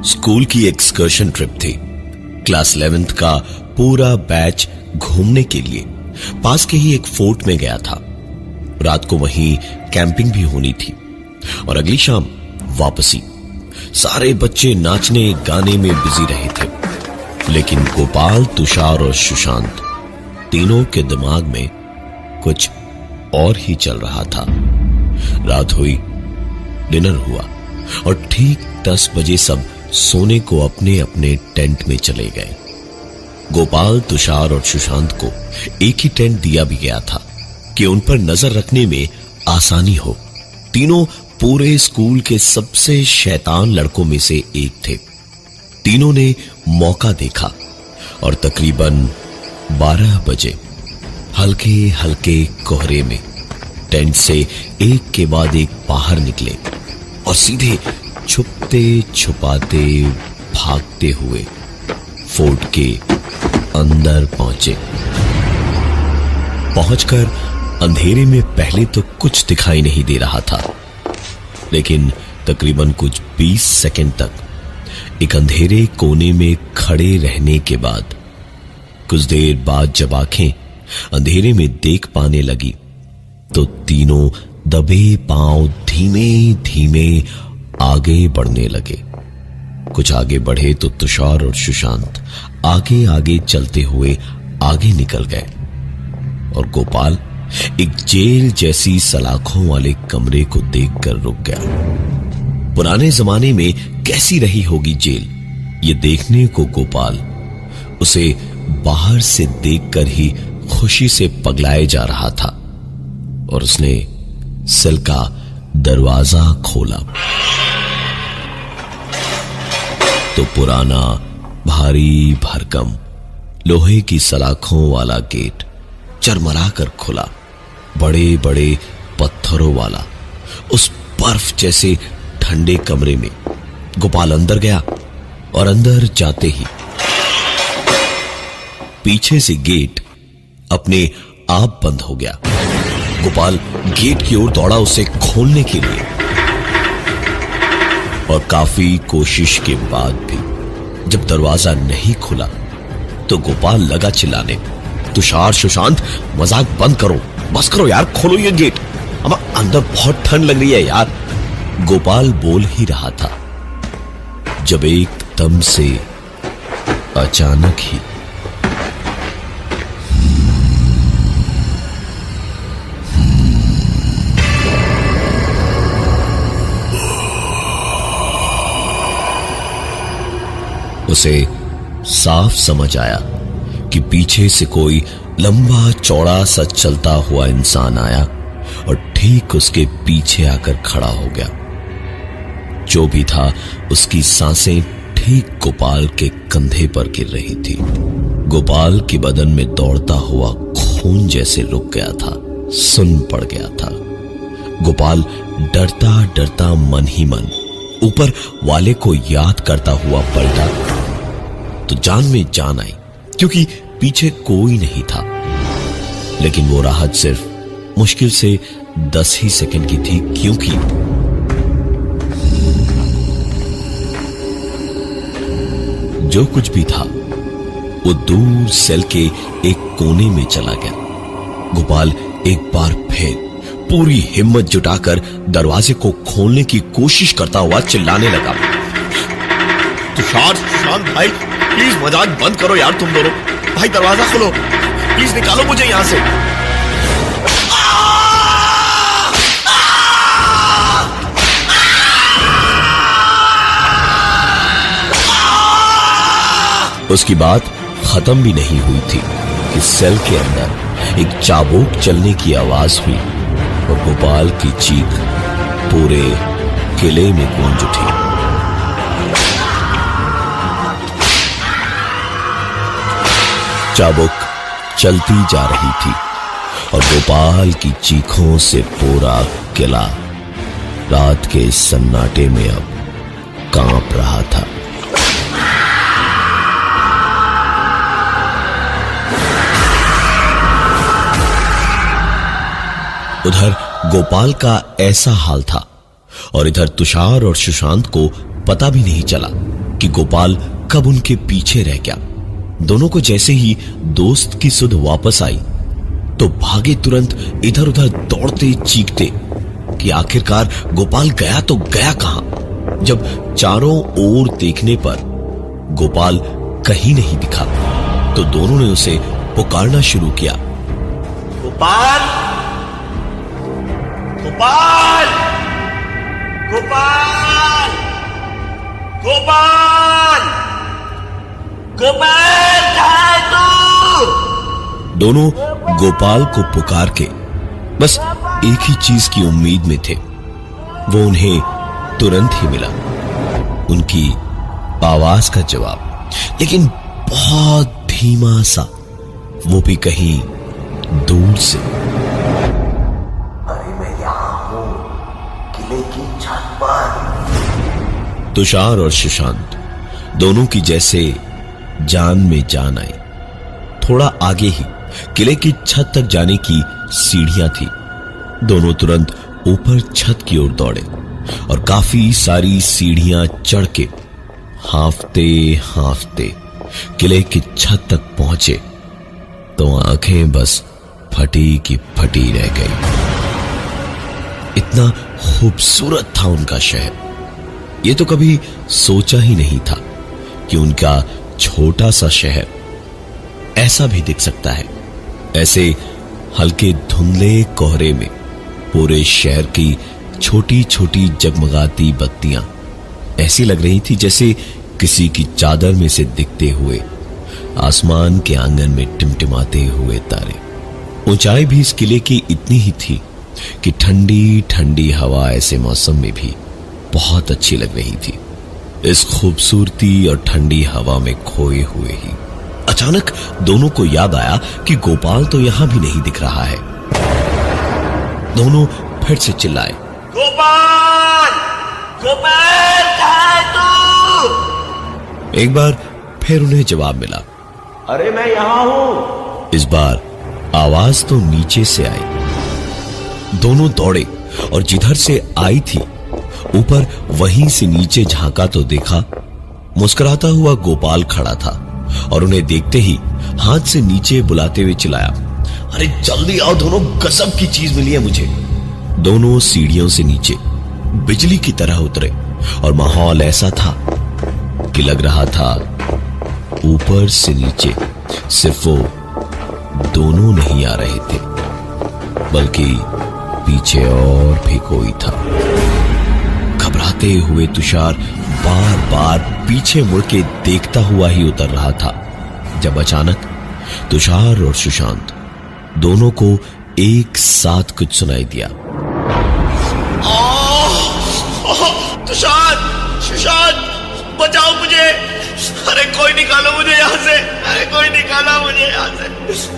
School की excursion trip थी। Class 11th का पूरा बैच घूमने के लिए पास के ही एक फोर्ट में गया था। रात को वहीं कैंपिंग भी होनी थी और अगली शाम वापसी। सारे बच्चे नाचने गाने में बिजी रहे थे, लेकिन गोपाल, तुषार और सुशांत तीनों के दिमाग में कुछ और ही चल रहा था। रात हुई, डिनर हुआ और ठीक 10 बजे सब सोने को अपने अपने टेंट में चले गए। गोपाल, तुषार और सुशांत को एक ही टेंट दिया भी गया था कि उन पर नजर रखने में आसानी हो। तीनों पूरे स्कूल के सबसे शैतान लड़कों में से एक थे। तीनों ने मौका देखा और तकरीबन 12 बजे हल्के हल्के कोहरे में टेंट से एक के बाद एक बाहर निकले और सीधे छुपते छुपाते भागते हुए फोर्ट के अंदर पहुंचे। पहुंचकर अंधेरे में पहले तो कुछ दिखाई नहीं दे रहा था, लेकिन तकरीबन कुछ 20 सेकंड तक एक अंधेरे कोने में खड़े रहने के बाद कुछ देर बाद जब आंखें अंधेरे में देख पाने लगी तो तीनों दबे पांव धीमे धीमे आगे बढ़ने लगे। कुछ आगे बढ़े तो तुषार और सुशांत आगे आगे चलते हुए आगे निकल गए और गोपाल एक जेल जैसी सलाखों वाले कमरे को देखकर रुक गया। पुराने जमाने में कैसी रही होगी जेल, ये देखने को गोपाल उसे बाहर से देखकर ही खुशी से पगलाए जा रहा था और उसने सेल का दरवाजा खोला तो पुराना भारी भरकम लोहे की सलाखों वाला गेट चरमरा कर खुला। बड़े बड़े पत्थरों वाला उस बर्फ जैसे ठंडे कमरे में गोपाल अंदर गया और अंदर जाते ही पीछे से गेट अपने आप बंद हो गया। गोपाल गेट की ओर दौड़ा उसे खोलने के लिए और काफी कोशिश के बाद भी जब दरवाजा नहीं खुला तो गोपाल लगा चिल्लाने, तुषार, सुशांत, मजाक बंद करो, बस करो यार, खोलो ये गेट, अब अंदर बहुत ठंड लग रही है यार। गोपाल बोल ही रहा था जब एकदम से अचानक ही उसे साफ समझ आया कि पीछे से कोई लंबा चौड़ा सा चलता हुआ इंसान आया और ठीक उसके पीछे आकर खड़ा हो गया। जो भी था उसकी सांसें ठीक गोपाल के कंधे पर गिर रही थी। गोपाल के बदन में दौड़ता हुआ खून जैसे रुक गया था, सुन्न पड़ गया था। गोपाल डरता डरता मन ही मन ऊपर वाले को याद करता हुआ पलटा तो जान में जान आई, क्योंकि पीछे कोई नहीं था। लेकिन वो राहत सिर्फ मुश्किल से 10 ही सेकंड की थी, क्योंकि जो कुछ भी था वो दूर सेल के एक कोने में चला गया। गोपाल एक बार फिर पूरी हिम्मत जुटाकर दरवाजे को खोलने की कोशिश करता हुआ चिल्लाने लगा, तुषार, सुशांत भाई, प्लीज मजाक बंद करो यार, तुम दोनों भाई, दरवाजा खोलो प्लीज, निकालो मुझे यहां से। उसकी बात खत्म भी नहीं हुई थी कि सेल के अंदर एक चाबुक चलने की आवाज हुई और गोपाल की चीख पूरे किले में गूंज उठी। चाबुक चलती जा रही थी और गोपाल की चीखों से पूरा किला रात के सन्नाटे में अब कांप रहा था। उधर गोपाल का ऐसा हाल था और इधर तुषार और सुशांत को पता भी नहीं चला कि गोपाल कब उनके पीछे रह गया। दोनों को जैसे ही दोस्त की सुध वापस आई तो भागे तुरंत इधर उधर दौड़ते चीखते कि आखिरकार गोपाल गया तो गया कहां। जब चारों ओर देखने पर गोपाल कहीं नहीं दिखा तो दोनों ने उसे पुकारना शुरू किया। गोपाल, गोपाल, गोपाल, गोपाल, गोपाल, कहाँ है तू? दोनों गोपाल को पुकार के बस एक ही चीज की उम्मीद में थे, वो उन्हें तुरंत ही मिला, उनकी आवाज का जवाब, लेकिन बहुत धीमा सा, वो भी कहीं दूर से। अरे मैं यहां हूं, किले की छत पर। तुषार और सुशांत दोनों की जैसे जान में जान आई। थोड़ा आगे ही किले की छत तक जाने की सीढ़ियां थी। दोनों तुरंत ऊपर छत की ओर दौड़े और काफी सारी सीढ़ियां चढ़ के हांफते हांफते किले की छत तक पहुंचे तो आंखें बस फटी की फटी रह गई। इतना खूबसूरत था उनका शहर। ये तो कभी सोचा ही नहीं था कि उनका छोटा सा शहर ऐसा भी दिख सकता है। ऐसे हल्के धुंधले कोहरे में पूरे शहर की छोटी छोटी जगमगाती बत्तियां ऐसी लग रही थी जैसे किसी की चादर में से दिखते हुए आसमान के आंगन में टिमटिमाते हुए तारे। ऊंचाई भी इस किले की इतनी ही थी कि ठंडी ठंडी हवा ऐसे मौसम में भी बहुत अच्छी लग रही थी। इस खूबसूरती और ठंडी हवा में खोए हुए ही अचानक दोनों को याद आया कि गोपाल तो यहां भी नहीं दिख रहा है। दोनों फिर से चिल्लाए, गोपाल, गोपाल, कहाँ है तू? एक बार फिर उन्हें जवाब मिला, अरे मैं यहां हूं। इस बार आवाज तो नीचे से आई। दोनों दौड़े और जिधर से आई थी ऊपर वहीं से नीचे झांका तो देखा मुस्कुराता हुआ गोपाल खड़ा था और उन्हें देखते ही हाथ से नीचे बुलाते हुए चिल्लाया, अरे जल्दी आओ दोनों, गजब की चीज मिली है मुझे। दोनों सीढ़ियों से नीचे बिजली की तरह उतरे और माहौल ऐसा था कि लग रहा था ऊपर से नीचे सिर्फ वो दोनों नहीं आ रहे थे बल्कि पीछे और भी कोई था। घबराते हुए तुषार बार बार पीछे मुड़ के देखता हुआ ही उतर रहा था जब अचानक तुषार और सुशांत दोनों को एक साथ कुछ सुनाई दिया। तुषार, सुशांत, बचाओ मुझे। अरे कोई निकालो मुझे यहाँ से। अरे कोई निकालो मुझे यहाँ से।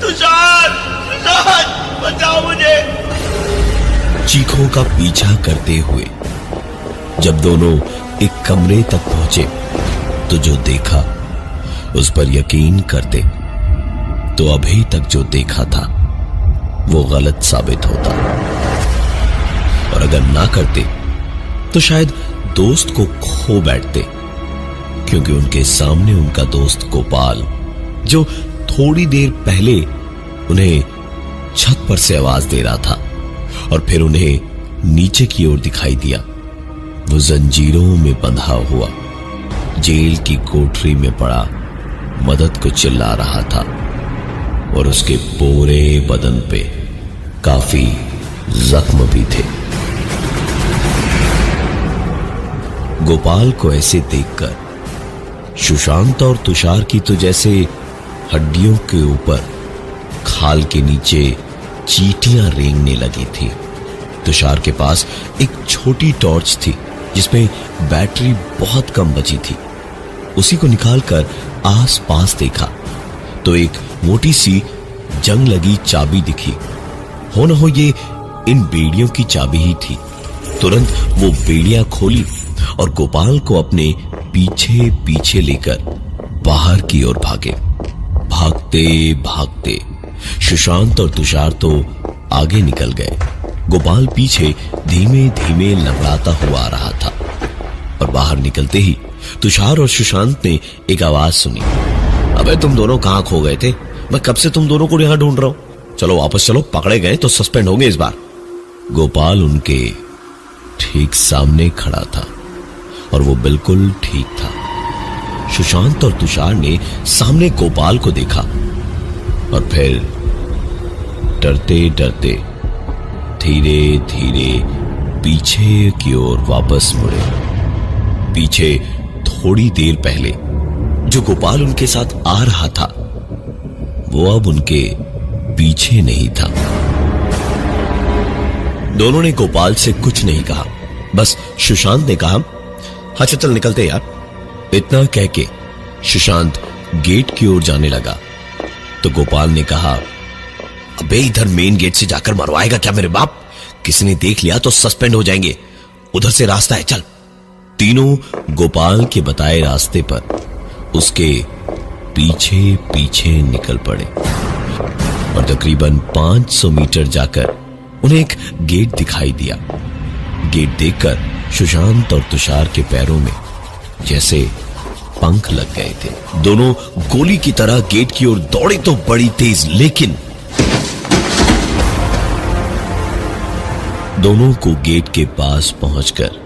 तुषार, सुशांत, बचाओ मुझे। चीखों का पीछा करते हुए जब दोनों एक कमरे तक पहुंचे तो जो देखा उस पर यकीन करते तो अभी तक जो देखा था वो गलत साबित होता, और अगर ना करते तो शायद दोस्त को खो बैठते, क्योंकि उनके सामने उनका दोस्त गोपाल, जो थोड़ी देर पहले उन्हें छत पर से आवाज दे रहा था और फिर उन्हें नीचे की ओर दिखाई दिया, वो जंजीरों में बंधा हुआ जेल की कोठरी में पड़ा मदद को चिल्ला रहा था और उसके पूरे बदन पे काफी जख्म भी थे। गोपाल को ऐसे देखकर सुशांत और तुषार की तो जैसे हड्डियों के ऊपर खाल के नीचे चींटियां रेंगने लगी थी। तुषार के पास एक छोटी टॉर्च थी जिसमें बैटरी बहुत कम बची थी। उसी को निकालकर आस-पास देखा तो एक मोटी सी जंग लगी चाबी दिखी। हो न हो ये इन बेड़ियों की चाबी ही थी। तुरंत वो बेड़ियां खोली और गोपाल को अपने पीछे पीछे लेकर बाहर की ओर भागे। भागते भागते सुशांत और तुषार तो आगे निकल गए। गोपाल पीछे धीमे धीमे लंगड़ाता हुआ आ रहा था और बाहर निकलते ही तुषार और सुशांत ने एक आवाज सुनी, अबे तुम दोनों कहां खो गए थे? मैं कब से तुम दोनों को यहां ढूंढ रहा हूं। चलो वापस चलो, पकड़े गए तो सस्पेंड होंगे इस बार। गोपाल उनके ठीक सामने खड़ा था और वो बिल्कुल ठीक था। सुशांत और तुषार ने सामने गोपाल को देखा और फिर डरते डरते धीरे धीरे पीछे की ओर वापस मुड़े। पीछे थोड़ी देर पहले जो गोपाल उनके साथ आ रहा था वो अब उनके पीछे नहीं था। दोनों ने गोपाल से कुछ नहीं कहा, बस सुशांत ने कहा, हाँ चल निकलते यार। इतना कह के सुशांत गेट की ओर जाने लगा तो गोपाल ने कहा, अबे इधर मेन गेट से जाकर मरवाएगा क्या मेरे बाप? किसी ने देख लिया तो सस्पेंड हो जाएंगे। उधर से रास्ता है, चल। तीनों गोपाल के बताए रास्ते पर उसके पीछे पीछे निकल पड़े और तकरीबन 500 मीटर जाकर उन्हें एक गेट दिखाई दिया। गेट देखकर सुशांत और तुषार के पैरों में जैसे पंख लग गए थे। दोनों गोली की तरह गेट की ओर दौड़े तो बड़ी तेज, लेकिन दोनों को गेट के पास पहुंचकर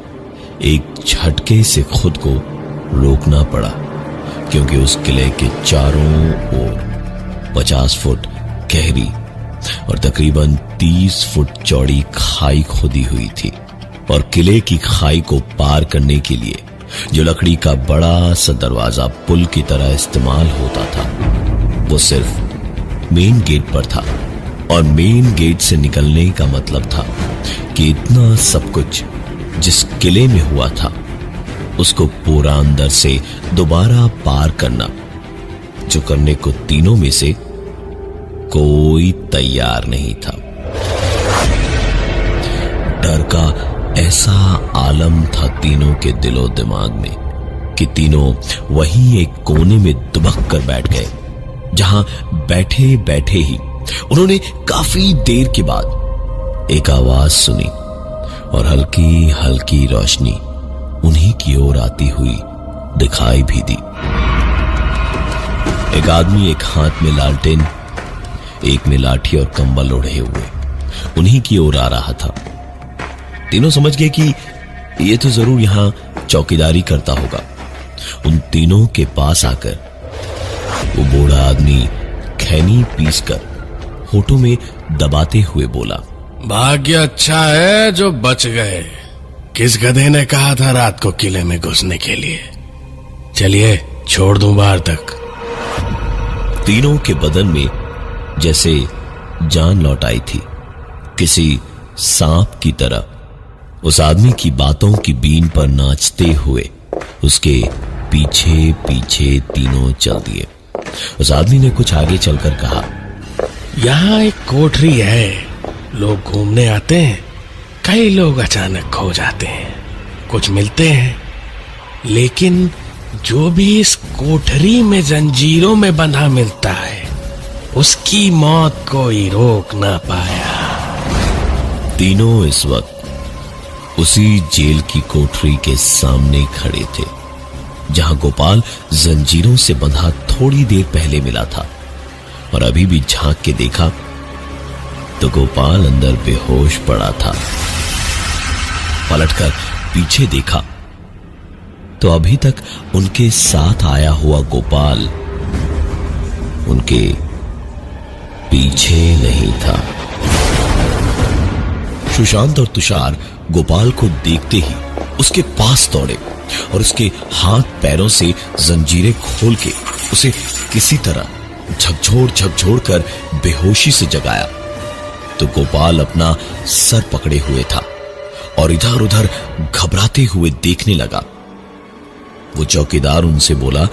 एक झटके से खुद को रोकना पड़ा, क्योंकि उस किले के चारों ओर 50 फुट गहरी और तकरीबन 30 फुट चौड़ी खाई खोदी हुई थी और किले की खाई को पार करने के लिए जो लकड़ी का बड़ा सा दरवाजा पुल की तरह इस्तेमाल होता था वो सिर्फ मेन गेट पर था। और मेन गेट से निकलने का मतलब था कि इतना सब कुछ जिस किले में हुआ था उसको पूरा अंदर से दोबारा पार करना, जो करने को तीनों में से कोई तैयार नहीं था। डर का ऐसा आलम था तीनों के दिलो दिमाग में कि तीनों वहीं एक कोने में दुबक कर बैठ गए, जहां बैठे बैठे ही उन्होंने काफी देर के बाद एक आवाज सुनी और हल्की हल्की रोशनी उन्हीं की ओर आती हुई दिखाई भी दी। एक आदमी एक हाथ में लालटेन, एक में लाठी और कंबल ओढ़े हुए उन्हीं की ओर आ रहा था। तीनों समझ गए कि ये तो जरूर यहां चौकीदारी करता होगा। उन तीनों के पास आकर वो बूढ़ा आदमी खैनी पीसकर होठों में दबाते हुए बोला, भाग्य अच्छा है जो बच गए। किस गधे ने कहा था रात को किले में घुसने के लिए? चलिए छोड़ दूं बाहर तक। तीनों के बदन में जैसे जान लौट आई थी। किसी सांप की तरह उस आदमी की बातों की बीन पर नाचते हुए उसके पीछे पीछे तीनों चल दिए। उस आदमी ने कुछ आगे चलकर कहा, यहाँ एक कोठरी है, लोग घूमने आते हैं। कई लोग अचानक खो जाते हैं, कुछ मिलते हैं, लेकिन जो भी इस कोठरी में जंजीरों में बंधा मिलता है उसकी मौत कोई रोक ना पाया। तीनों इस वक्त उसी जेल की कोठरी के सामने खड़े थे जहां गोपाल जंजीरों से बंधा थोड़ी देर पहले मिला था, और अभी भी झांक के देखा तो गोपाल अंदर बेहोश पड़ा था। पलटकर पीछे देखा तो अभी तक उनके साथ आया हुआ गोपाल उनके पीछे नहीं था। सुशांत और तुषार गोपाल को देखते ही उसके पास दौड़े और उसके हाथ पैरों से जंजीरें खोल के उसे किसी तरह झकझोर कर बेहोशी से जगाया। तो गोपाल अपना सर पकड़े हुए था और इधर उधर घबराते हुए देखने लगा। वो चौकीदार उनसे बोला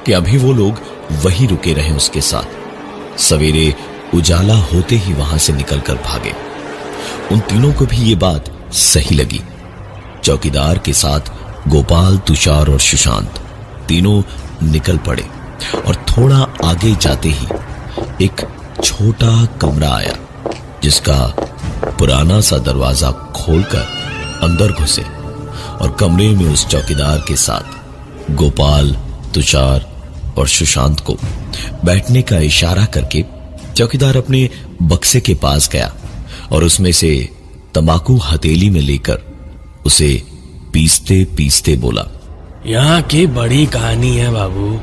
कि अभी वो लोग वहीं रुके रहे उसके साथ। सवेरे उजाला होते ही वहां से निकलकर भागे। उन तीनों को भी ये बात सही लगी। चौकीदार के साथ गोपाल, तुषार और सुशांत तीनों निकल पड़े और थोड़ा आगे जाते ही एक छोटा कमरा आया, जिसका पुराना सा दरवाजा खोलकर अंदर घुसे और कमरे में उस चौकीदार के साथ गोपाल, तुषार और सुशांत को बैठने का इशारा करके चौकीदार अपने बक्से के पास गया और उसमें से तंबाकू हथेली में लेकर उसे पीसते पीसते बोला, यहाँ की बड़ी कहानी है बाबू।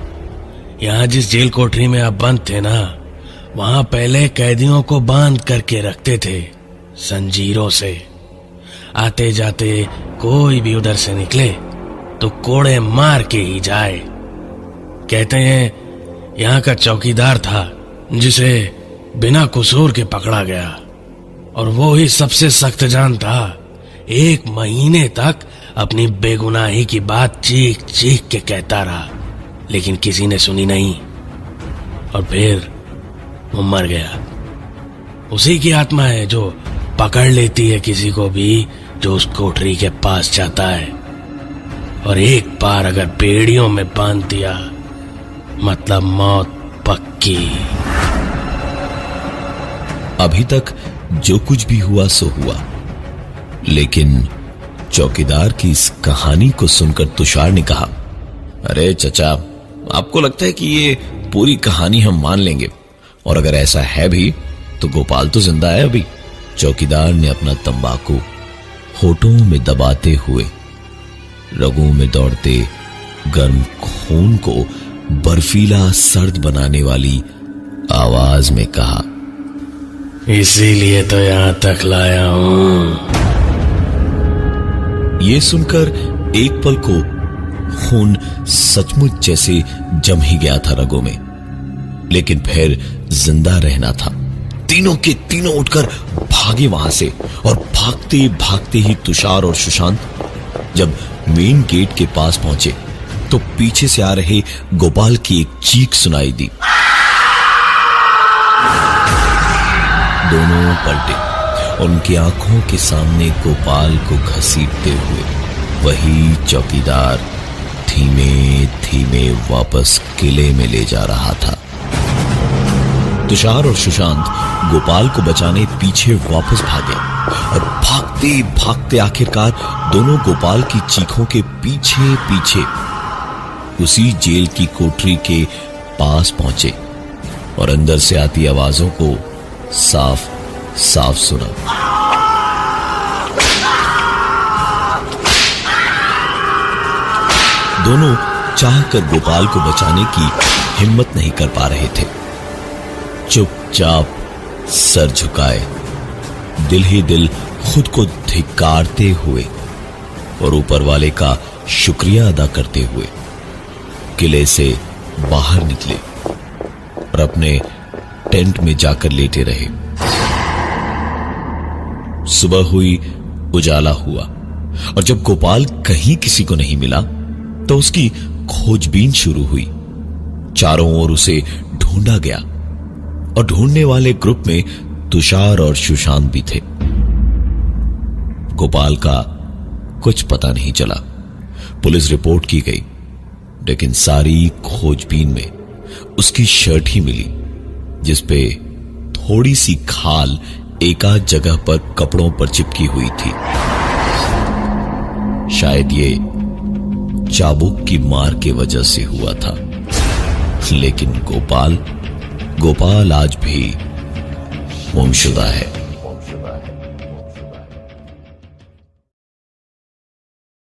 यहाँ जिस जेल कोठरी में आप बंद थे ना, वहां पहले कैदियों को बांध करके रखते थे जंजीरों से। आते जाते कोई भी उधर से निकले तो कोड़े मार के ही जाए। कहते हैं यहाँ का चौकीदार था जिसे बिना कसूर के पकड़ा गया, और वो ही सबसे सख्त जान था। 1 महीने तक अपनी बेगुनाही की बात चीख चीख के कहता रहा, लेकिन किसी ने सुनी नहीं, और फिर वो मर गया। उसी की आत्मा है जो पकड़ लेती है किसी को भी जो उस कोठरी के पास जाता है, और एक बार अगर बेड़ियों में बांध दिया मतलब मौत पक्की। अभी तक जो कुछ भी हुआ सो हुआ, लेकिन चौकीदार की इस कहानी को सुनकर तुषार ने कहा, अरे चचा, आपको लगता है कि ये पूरी कहानी हम मान लेंगे? और अगर ऐसा है भी तो गोपाल तो जिंदा है अभी। चौकीदार ने अपना तंबाकू होठों में दबाते हुए रगों में दौड़ते गर्म खून को बर्फीला सर्द बनाने वाली आवाज में कहा, इसीलिए तो यहां तक लाया हूं। ये सुनकर एक पल को खून सचमुच जैसे जम ही गया था रगों में, लेकिन फिर जिंदा रहना था। तीनों के तीनों उठकर भागे वहां से, और भागते भागते ही तुषार और सुशांत जब मेन गेट के पास पहुंचे तो पीछे से आ रहे गोपाल की एक चीख सुनाई दी। दोनों पलटे और उनकी आंखों के सामने गोपाल को घसीटते हुए वही चौकीदार धीमे धीमे वापस किले में ले जा रहा था। तुषार और सुशांत गोपाल को बचाने पीछे वापस भागे, और भागते भागते आखिरकार दोनों गोपाल की चीखों के पीछे पीछे उसी जेल की कोठरी के पास पहुंचे, और अंदर से आती आवाजों को साफ साफ सुना। दोनों चाहकर गोपाल को बचाने की हिम्मत नहीं कर पा रहे थे। चुपचाप सर झुकाए, दिल ही दिल खुद को धिक्कारते हुए और ऊपर वाले का शुक्रिया अदा करते हुए किले से बाहर निकले और अपने टेंट में जाकर लेटे रहे। सुबह हुई, उजाला हुआ, और जब गोपाल कहीं किसी को नहीं मिला तो उसकी खोजबीन शुरू हुई। चारों ओर उसे ढूंढा गया, और ढूंढने वाले ग्रुप में तुषार और सुशांत भी थे। गोपाल का कुछ पता नहीं चला। पुलिस रिपोर्ट की गई, लेकिन सारी खोजबीन में उसकी शर्ट ही मिली, जिसपे थोड़ी सी खाल एकाध जगह पर कपड़ों पर चिपकी हुई थी। शायद ये चाबुक की मार के वजह से हुआ था। लेकिन गोपाल आज भी गुमशुदा है।